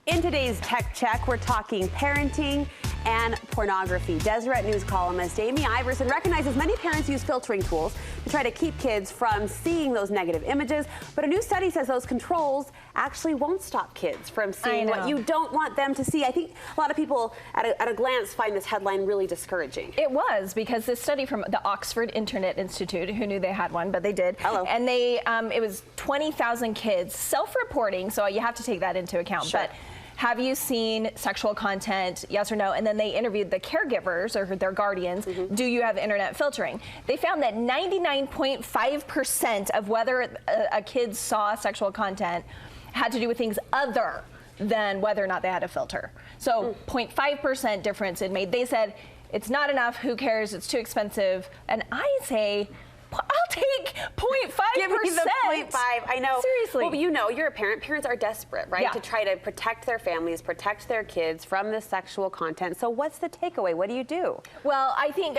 In today's Tech Check, we're talking parenting and pornography. Deseret News columnist Amy Iverson recognizes many parents use filtering tools to try to keep kids from seeing those negative images, but a new study says those controls actually won't stop kids from seeing what you don't want them to see. I think a lot of people at a glance find this headline really discouraging. It was, because this study from the Oxford Internet Institute, who knew they had one, but they did. Hello. And they, it was 20,000 kids self-reporting, so you have to take that into account. Sure. But have you seen sexual content, yes or no? And then they interviewed the caregivers or their guardians. Do you have internet filtering? They found that 99.5% of whether a kid saw sexual content had to do with things other than whether or not they had a filter. So 0.5% difference it made. They said, it's not enough, who cares, it's too expensive. And I say, I'll take 0.5%. Give me the 0.5. I know. Seriously. Well, but you know, you're a parent. Parents are desperate, right? Yeah. To try to protect their families, protect their kids from this sexual content. So what's the takeaway? What do you do? Well, I think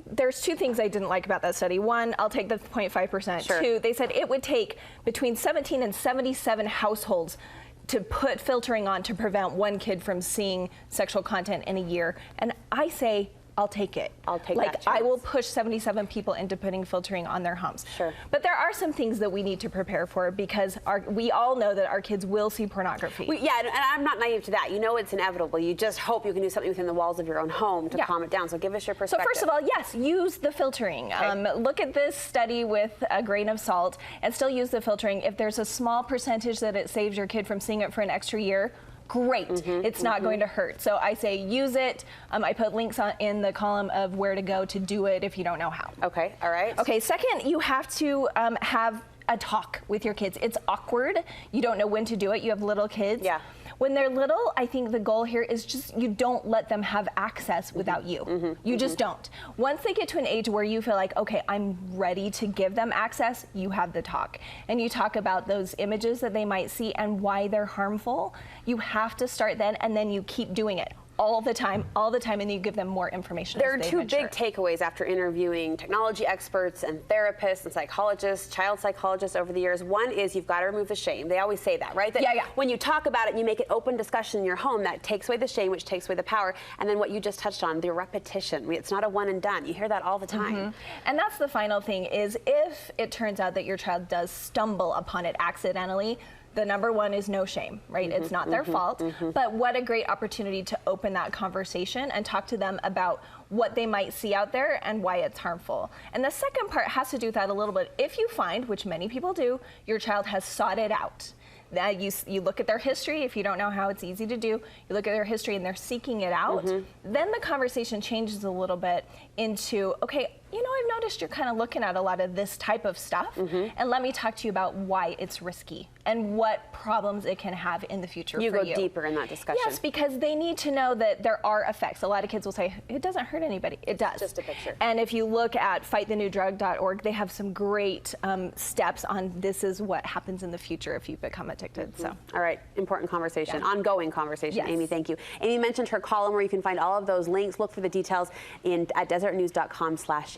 there's two things I didn't like about that study. One, I'll take the 0.5%. Sure. Two, they said it would take between 17 and 77 households to put filtering on to prevent one kid from seeing sexual content in a year. And I say, I'll take it. I'll take like, that chance. I will push 77 people into putting filtering on their homes. Sure. But there are some things that we need to prepare for, because we all know that our kids will see pornography. Yeah, and I'm not naive to that. You know it's inevitable. You just hope you can do something within the walls of your own home to calm it down. So give us your perspective. So first of all, yes, use the filtering. Okay. Look at this study with a grain of salt and still use the filtering. If there's a small percentage that it saves your kid from seeing it for an extra year, great. It's not going to hurt. So I say use it. I put links in the column of where to go to do it if you don't know how. Okay, all right. Okay, second, you have to have a talk with your kids. It's awkward. You don't know when to do it. You have little kids. Yeah. When they're little, I think the goal here is just you don't let them have access without you. You just don't. Once they get to an age where you feel like, okay, I'm ready to give them access, you have the talk. And you talk about those images that they might see and why they're harmful. You have to start then, and then you keep doing it all the time, and then you give them more information. There are two big takeaways after interviewing technology experts and therapists and psychologists, child psychologists over the years. One is you've got to remove the shame. They always say that, right? That when you talk about it and you make it open discussion in your home, that takes away the shame, which takes away the power. And then what you just touched on, the repetition. It's not a one and done. You hear that all the time. And that's the final thing is, if it turns out that your child does stumble upon it accidentally, the number one is no shame, right? It's not their fault, but what a great opportunity to open that conversation and talk to them about what they might see out there and why it's harmful. And the second part has to do with that a little bit. If you find, which many people do, your child has sought it out. That you look at their history. If you don't know how, it's easy to do. You look at their history and they're seeking it out. Then the conversation changes a little bit into, okay, you know, I've noticed you're kind of looking at a lot of this type of stuff, and let me talk to you about why it's risky and what problems it can have in the future for you. You go deeper in that discussion. Yes, because they need to know that there are effects. A lot of kids will say, it doesn't hurt anybody. It does. Just a picture. And if you look at fightthenewdrug.org, they have some great steps on this is what happens in the future if you become addicted. So, all right, important conversation, ongoing conversation. Yes. Amy, thank you. Amy mentioned her column where you can find all of those links. Look for the details at deseretnews.com/Amy.